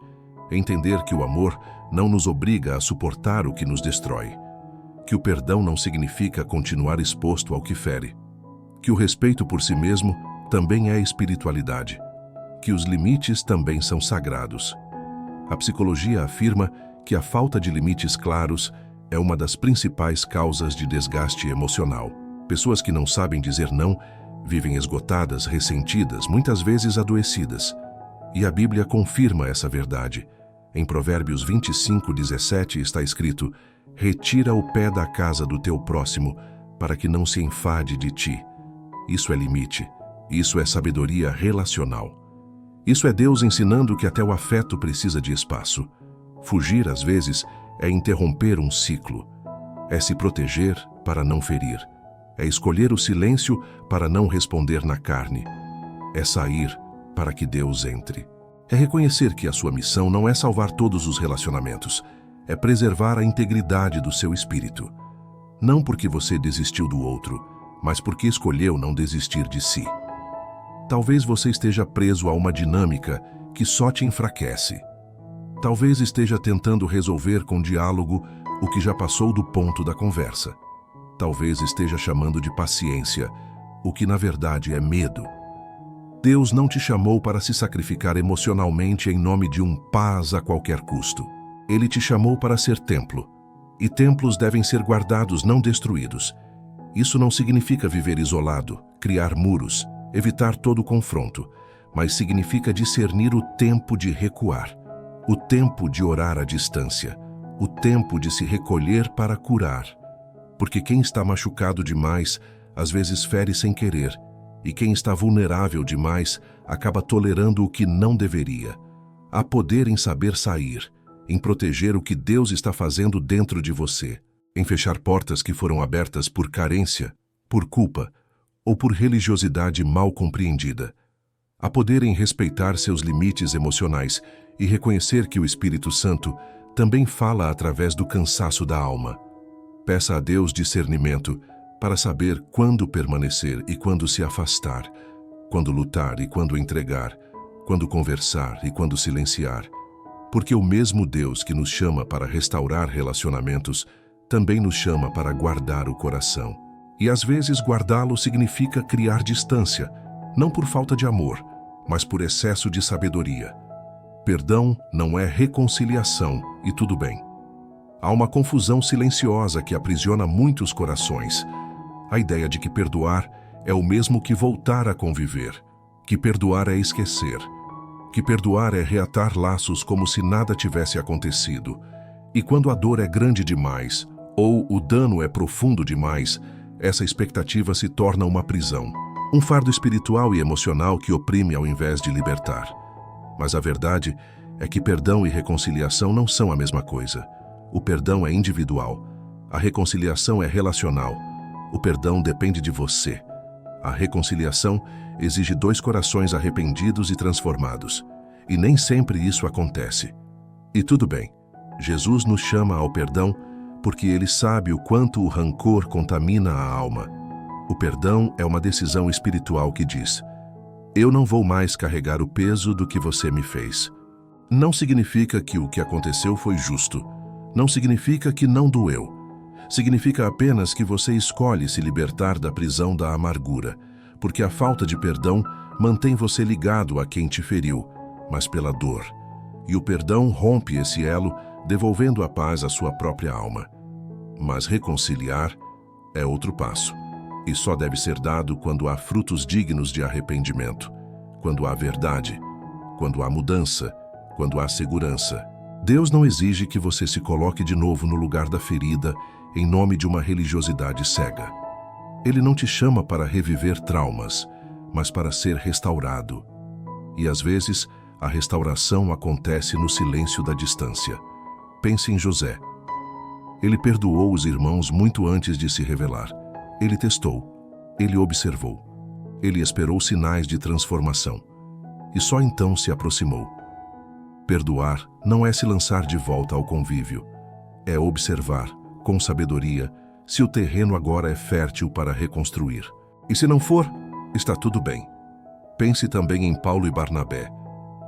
Entender que o amor não nos obriga a suportar o que nos destrói. Que o perdão não significa continuar exposto ao que fere. Que o respeito por si mesmo também é espiritualidade. Que os limites também são sagrados. A psicologia afirma que a falta de limites claros é uma das principais causas de desgaste emocional. Pessoas que não sabem dizer não vivem esgotadas, ressentidas, muitas vezes adoecidas. E a Bíblia confirma essa verdade. Em Provérbios 25:17 está escrito: Retira o pé da casa do teu próximo, para que não se enfade de ti. Isso é limite. Isso é sabedoria relacional. Isso é Deus ensinando que até o afeto precisa de espaço. Fugir, às vezes, é interromper um ciclo. É se proteger para não ferir. É escolher o silêncio para não responder na carne. É sair para que Deus entre. É reconhecer que a sua missão não é salvar todos os relacionamentos. É preservar a integridade do seu espírito. Não porque você desistiu do outro, mas porque escolheu não desistir de si. Talvez você esteja preso a uma dinâmica que só te enfraquece. Talvez esteja tentando resolver com diálogo o que já passou do ponto da conversa. Talvez esteja chamando de paciência, o que na verdade é medo. Deus não te chamou para se sacrificar emocionalmente em nome de um paz a qualquer custo. Ele te chamou para ser templo. E templos devem ser guardados, não destruídos. Isso não significa viver isolado, criar muros, evitar todo confronto, mas significa discernir o tempo de recuar, o tempo de orar à distância, o tempo de se recolher para curar. Porque quem está machucado demais, às vezes fere sem querer, e quem está vulnerável demais, acaba tolerando o que não deveria. Há poder em saber sair, em proteger o que Deus está fazendo dentro de você, em fechar portas que foram abertas por carência, por culpa ou por religiosidade mal compreendida. Há poder em respeitar seus limites emocionais e reconhecer que o Espírito Santo também fala através do cansaço da alma. Peça a Deus discernimento para saber quando permanecer e quando se afastar, quando lutar e quando entregar, quando conversar e quando silenciar. Porque o mesmo Deus que nos chama para restaurar relacionamentos também nos chama para guardar o coração. E às vezes guardá-lo significa criar distância, não por falta de amor, mas por excesso de sabedoria. Perdão não é reconciliação e tudo bem. Há uma confusão silenciosa que aprisiona muitos corações. A ideia de que perdoar é o mesmo que voltar a conviver, que perdoar é esquecer, que perdoar é reatar laços como se nada tivesse acontecido. E quando a dor é grande demais, ou o dano é profundo demais, essa expectativa se torna uma prisão, um fardo espiritual e emocional que oprime ao invés de libertar. Mas a verdade é que perdão e reconciliação não são a mesma coisa. O perdão é individual, a reconciliação é relacional. O perdão depende de você. A reconciliação exige dois corações arrependidos e transformados. E nem sempre isso acontece. E tudo bem. Jesus nos chama ao perdão porque Ele sabe o quanto o rancor contamina a alma. O perdão é uma decisão espiritual que diz: eu não vou mais carregar o peso do que você me fez. Não significa que o que aconteceu foi justo. Não significa que não doeu. Significa apenas que você escolhe se libertar da prisão da amargura, porque a falta de perdão mantém você ligado a quem te feriu, mas pela dor. E o perdão rompe esse elo, devolvendo a paz à sua própria alma. Mas reconciliar é outro passo, e só deve ser dado quando há frutos dignos de arrependimento, quando há verdade, quando há mudança, quando há segurança. Deus não exige que você se coloque de novo no lugar da ferida em nome de uma religiosidade cega. Ele não te chama para reviver traumas, mas para ser restaurado. E às vezes, a restauração acontece no silêncio da distância. Pense em José. Ele perdoou os irmãos muito antes de se revelar. Ele testou, ele observou, ele esperou sinais de transformação. E só então se aproximou. Perdoar não é se lançar de volta ao convívio. É observar, com sabedoria, se o terreno agora é fértil para reconstruir. E se não for, está tudo bem. Pense também em Paulo e Barnabé.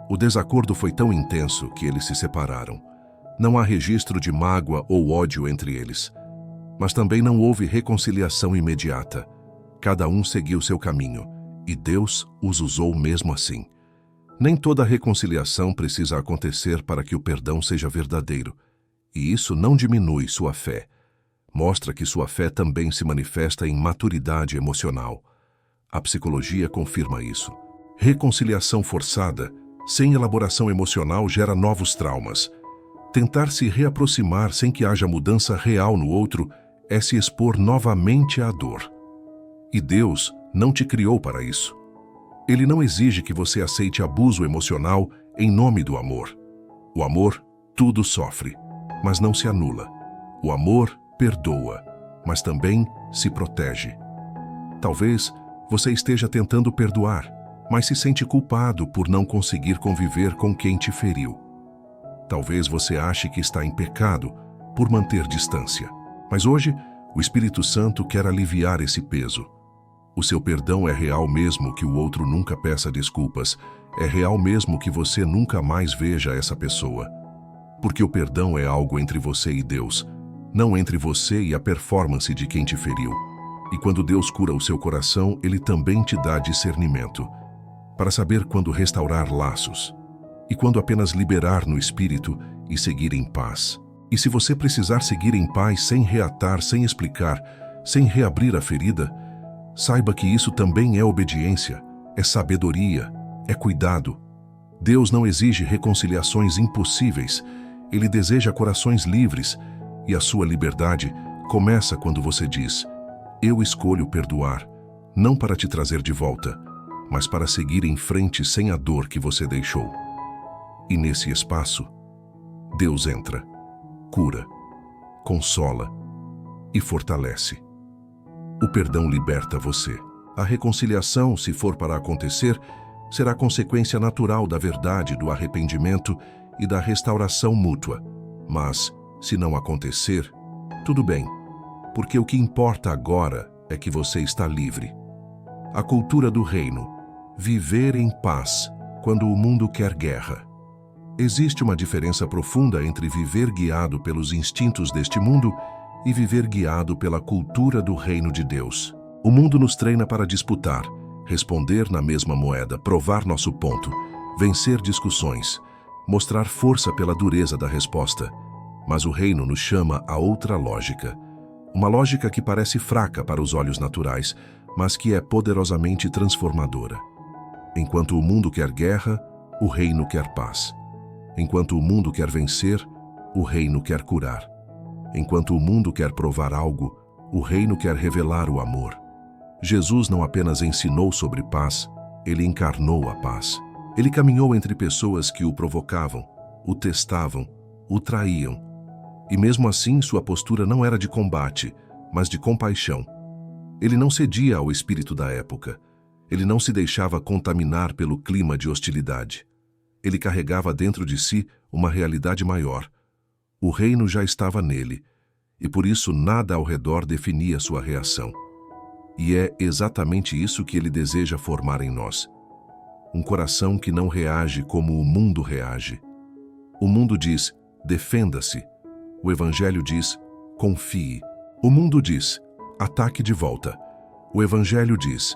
O desacordo foi tão intenso que eles se separaram. Não há registro de mágoa ou ódio entre eles. Mas também não houve reconciliação imediata. Cada um seguiu seu caminho, e Deus os usou mesmo assim. Nem toda reconciliação precisa acontecer para que o perdão seja verdadeiro. E isso não diminui sua fé. Mostra que sua fé também se manifesta em maturidade emocional. A psicologia confirma isso. Reconciliação forçada, sem elaboração emocional, gera novos traumas. Tentar se reaproximar sem que haja mudança real no outro é se expor novamente à dor. E Deus não te criou para isso. Ele não exige que você aceite abuso emocional em nome do amor. O amor tudo sofre, mas não se anula. O amor perdoa, mas também se protege. Talvez você esteja tentando perdoar, mas se sente culpado por não conseguir conviver com quem te feriu. Talvez você ache que está em pecado por manter distância. Mas hoje, o Espírito Santo quer aliviar esse peso. O seu perdão é real mesmo que o outro nunca peça desculpas. É real mesmo que você nunca mais veja essa pessoa. Porque o perdão é algo entre você e Deus, não entre você e a performance de quem te feriu. E quando Deus cura o seu coração, Ele também te dá discernimento, para saber quando restaurar laços, e quando apenas liberar no Espírito e seguir em paz. E se você precisar seguir em paz sem reatar, sem explicar, sem reabrir a ferida, saiba que isso também é obediência, é sabedoria, é cuidado. Deus não exige reconciliações impossíveis, Ele deseja corações livres, e a sua liberdade começa quando você diz: eu escolho perdoar, não para te trazer de volta, mas para seguir em frente sem a dor que você deixou. E nesse espaço, Deus entra, cura, consola e fortalece. O perdão liberta você. A reconciliação, se for para acontecer, será consequência natural da verdade, do arrependimento e da restauração mútua. Mas, se não acontecer, tudo bem, porque o que importa agora é que você está livre. A cultura do reino: viver em paz quando o mundo quer guerra. Existe uma diferença profunda entre viver guiado pelos instintos deste mundo e viver guiado pela cultura do reino de Deus. O mundo nos treina para disputar, responder na mesma moeda, provar nosso ponto, vencer discussões, mostrar força pela dureza da resposta. Mas o reino nos chama a outra lógica. Uma lógica que parece fraca para os olhos naturais, mas que é poderosamente transformadora. Enquanto o mundo quer guerra, o reino quer paz. Enquanto o mundo quer vencer, o reino quer curar. Enquanto o mundo quer provar algo, o reino quer revelar o amor. Jesus não apenas ensinou sobre paz, Ele encarnou a paz. Ele caminhou entre pessoas que o provocavam, o testavam, o traíam. E mesmo assim, sua postura não era de combate, mas de compaixão. Ele não cedia ao espírito da época. Ele não se deixava contaminar pelo clima de hostilidade. Ele carregava dentro de si uma realidade maior. O reino já estava nele, e por isso nada ao redor definia sua reação. E é exatamente isso que ele deseja formar em nós. Um coração que não reage como o mundo reage. O mundo diz: defenda-se. O Evangelho diz: confie. O mundo diz: ataque de volta. O Evangelho diz: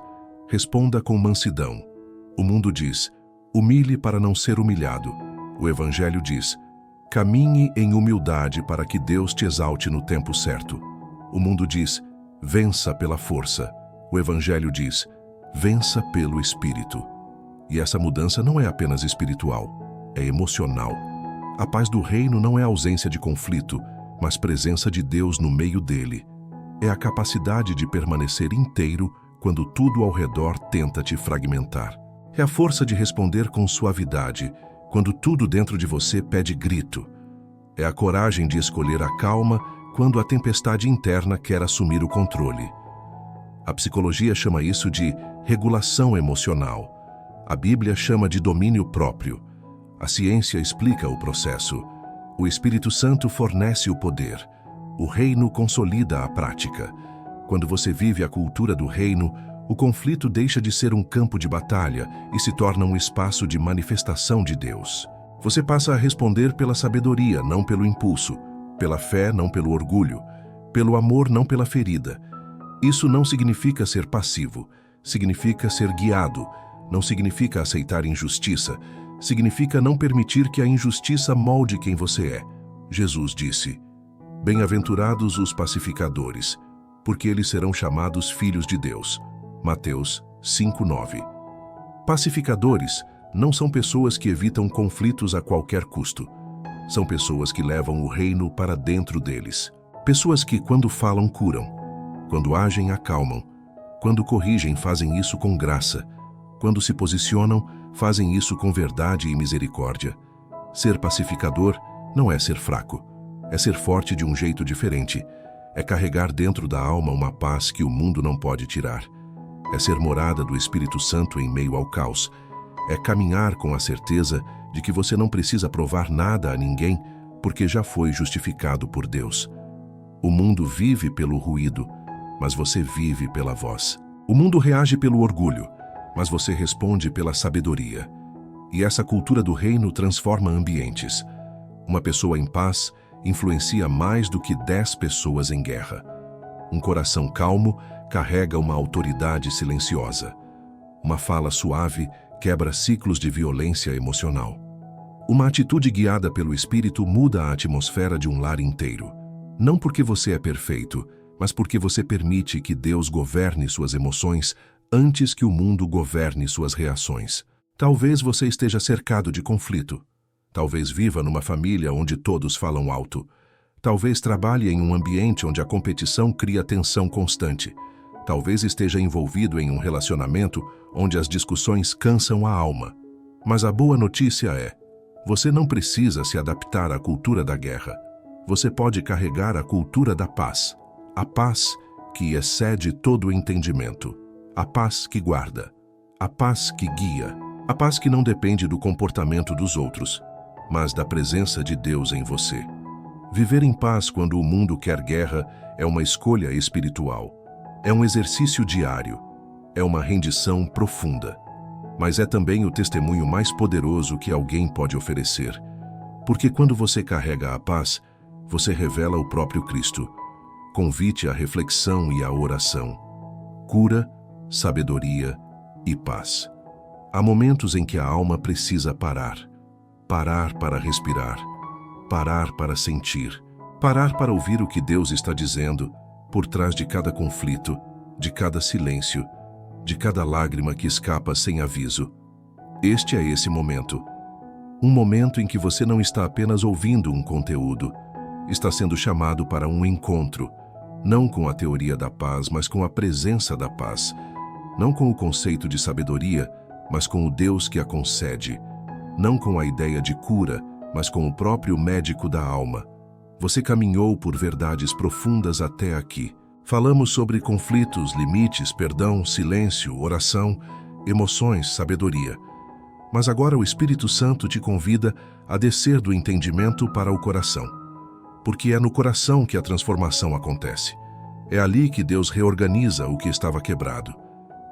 responda com mansidão. O mundo diz: humilhe para não ser humilhado. O Evangelho diz: caminhe em humildade para que Deus te exalte no tempo certo. O mundo diz: vença pela força. O Evangelho diz: vença pelo Espírito. E essa mudança não é apenas espiritual, é emocional. A paz do reino não é ausência de conflito, mas presença de Deus no meio dele. É a capacidade de permanecer inteiro quando tudo ao redor tenta te fragmentar. É a força de responder com suavidade quando tudo dentro de você pede grito. É a coragem de escolher a calma quando a tempestade interna quer assumir o controle. A psicologia chama isso de regulação emocional. A Bíblia chama de domínio próprio. A ciência explica o processo. O Espírito Santo fornece o poder. O reino consolida a prática. Quando você vive a cultura do reino, o conflito deixa de ser um campo de batalha e se torna um espaço de manifestação de Deus. Você passa a responder pela sabedoria, não pelo impulso, pela fé, não pelo orgulho, pelo amor, não pela ferida. Isso não significa ser passivo, significa ser guiado, não significa aceitar injustiça, significa não permitir que a injustiça molde quem você é. Jesus disse: bem-aventurados os pacificadores, porque eles serão chamados filhos de Deus. Mateus 5:9. Pacificadores não são pessoas que evitam conflitos a qualquer custo. São pessoas que levam o reino para dentro deles. Pessoas que, quando falam, curam. Quando agem, acalmam. Quando corrigem, fazem isso com graça. Quando se posicionam, fazem isso com verdade e misericórdia. Ser pacificador não é ser fraco. É ser forte de um jeito diferente. É carregar dentro da alma uma paz que o mundo não pode tirar. É ser morada do Espírito Santo em meio ao caos. É caminhar com a certeza de que você não precisa provar nada a ninguém, porque já foi justificado por Deus. O mundo vive pelo ruído, mas você vive pela voz. O mundo reage pelo orgulho, mas você responde pela sabedoria. E essa cultura do reino transforma ambientes. Uma pessoa em paz influencia mais do que 10 pessoas em guerra. Um coração calmo carrega uma autoridade silenciosa. Uma fala suave quebra ciclos de violência emocional. Uma atitude guiada pelo Espírito muda a atmosfera de um lar inteiro. Não porque você é perfeito, mas porque você permite que Deus governe suas emoções antes que o mundo governe suas reações. Talvez você esteja cercado de conflito. Talvez viva numa família onde todos falam alto. Talvez trabalhe em um ambiente onde a competição cria tensão constante. Talvez esteja envolvido em um relacionamento onde as discussões cansam a alma. Mas a boa notícia é: você não precisa se adaptar à cultura da guerra. Você pode carregar a cultura da paz. A paz que excede todo o entendimento. A paz que guarda. A paz que guia. A paz que não depende do comportamento dos outros, mas da presença de Deus em você. Viver em paz quando o mundo quer guerra é uma escolha espiritual. É um exercício diário. É uma rendição profunda. Mas é também o testemunho mais poderoso que alguém pode oferecer. Porque quando você carrega a paz, você revela o próprio Cristo. Convite à reflexão e à oração. Cura, sabedoria e paz. Há momentos em que a alma precisa parar. Parar para respirar. Parar para sentir. Parar para ouvir o que Deus está dizendo por trás de cada conflito, de cada silêncio, de cada lágrima que escapa sem aviso. Este é esse momento. Um momento em que você não está apenas ouvindo um conteúdo, está sendo chamado para um encontro, não com a teoria da paz, mas com a presença da paz, não com o conceito de sabedoria, mas com o Deus que a concede, não com a ideia de cura, mas com o próprio médico da alma. Você caminhou por verdades profundas até aqui. Falamos sobre conflitos, limites, perdão, silêncio, oração, emoções, sabedoria. Mas agora o Espírito Santo te convida a descer do entendimento para o coração. Porque é no coração que a transformação acontece. É ali que Deus reorganiza o que estava quebrado.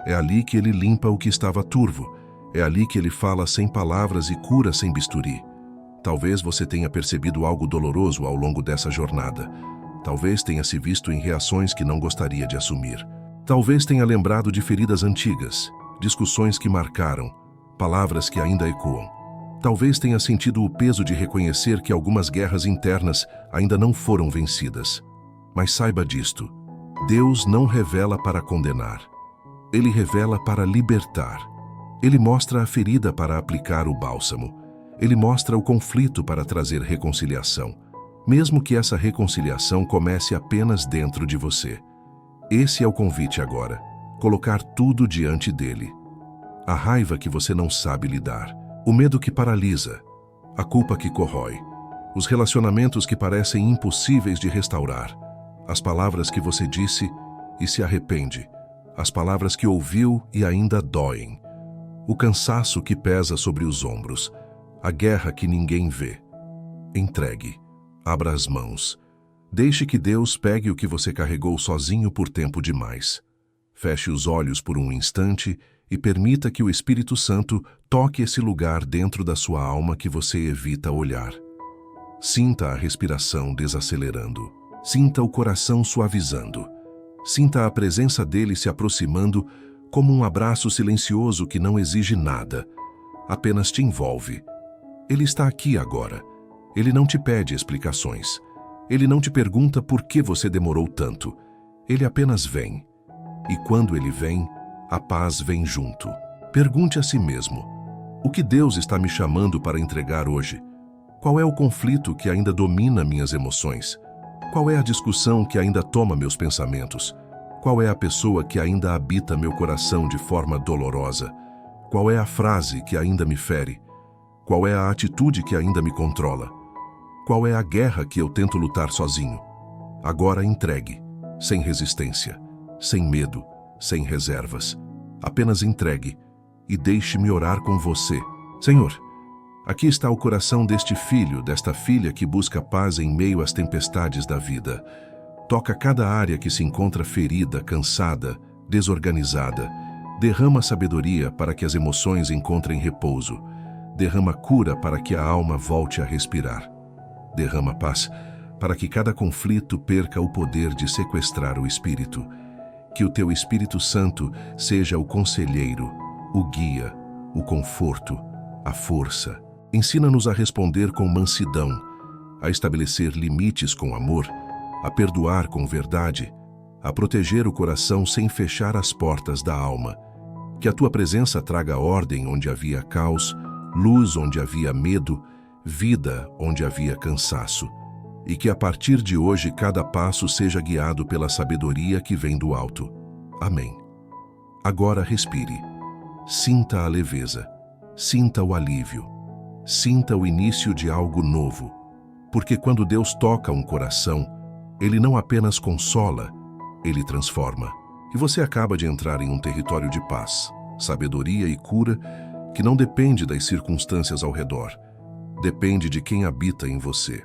É ali que Ele limpa o que estava turvo. É ali que Ele fala sem palavras e cura sem bisturi. Talvez você tenha percebido algo doloroso ao longo dessa jornada. Talvez tenha se visto em reações que não gostaria de assumir. Talvez tenha lembrado de feridas antigas, discussões que marcaram, palavras que ainda ecoam. Talvez tenha sentido o peso de reconhecer que algumas guerras internas ainda não foram vencidas. Mas saiba disto: Deus não revela para condenar. Ele revela para libertar. Ele mostra a ferida para aplicar o bálsamo. Ele mostra o conflito para trazer reconciliação, mesmo que essa reconciliação comece apenas dentro de você. Esse é o convite agora: colocar tudo diante dele. A raiva que você não sabe lidar, o medo que paralisa, a culpa que corrói, os relacionamentos que parecem impossíveis de restaurar, as palavras que você disse e se arrepende, as palavras que ouviu e ainda doem, o cansaço que pesa sobre os ombros, a guerra que ninguém vê. Entregue. Abra as mãos. Deixe que Deus pegue o que você carregou sozinho por tempo demais. Feche os olhos por um instante e permita que o Espírito Santo toque esse lugar dentro da sua alma que você evita olhar. Sinta a respiração desacelerando. Sinta o coração suavizando. Sinta a presença dele se aproximando como um abraço silencioso que não exige nada, apenas te envolve. Ele está aqui agora. Ele não te pede explicações. Ele não te pergunta por que você demorou tanto. Ele apenas vem. E quando ele vem, a paz vem junto. Pergunte a si mesmo: o que Deus está me chamando para entregar hoje? Qual é o conflito que ainda domina minhas emoções? Qual é a discussão que ainda toma meus pensamentos? Qual é a pessoa que ainda habita meu coração de forma dolorosa? Qual é a frase que ainda me fere? Qual é a atitude que ainda me controla? Qual é a guerra que eu tento lutar sozinho? Agora entregue, sem resistência, sem medo, sem reservas. Apenas entregue e deixe-me orar com você. Senhor, aqui está o coração deste filho, desta filha que busca paz em meio às tempestades da vida. Toca cada área que se encontra ferida, cansada, desorganizada. Derrama sabedoria para que as emoções encontrem repouso. Derrama cura para que a alma volte a respirar. Derrama paz para que cada conflito perca o poder de sequestrar o espírito. Que o teu Espírito Santo seja o conselheiro, o guia, o conforto, a força. Ensina-nos a responder com mansidão, a estabelecer limites com amor, a perdoar com verdade, a proteger o coração sem fechar as portas da alma. Que a tua presença traga ordem onde havia caos, luz onde havia medo, vida onde havia cansaço. E que a partir de hoje cada passo seja guiado pela sabedoria que vem do alto. Amém. Agora respire. Sinta a leveza. Sinta o alívio. Sinta o início de algo novo. Porque quando Deus toca um coração, Ele não apenas consola, Ele transforma. E você acaba de entrar em um território de paz, sabedoria e cura que não depende das circunstâncias ao redor. Depende de quem habita em você.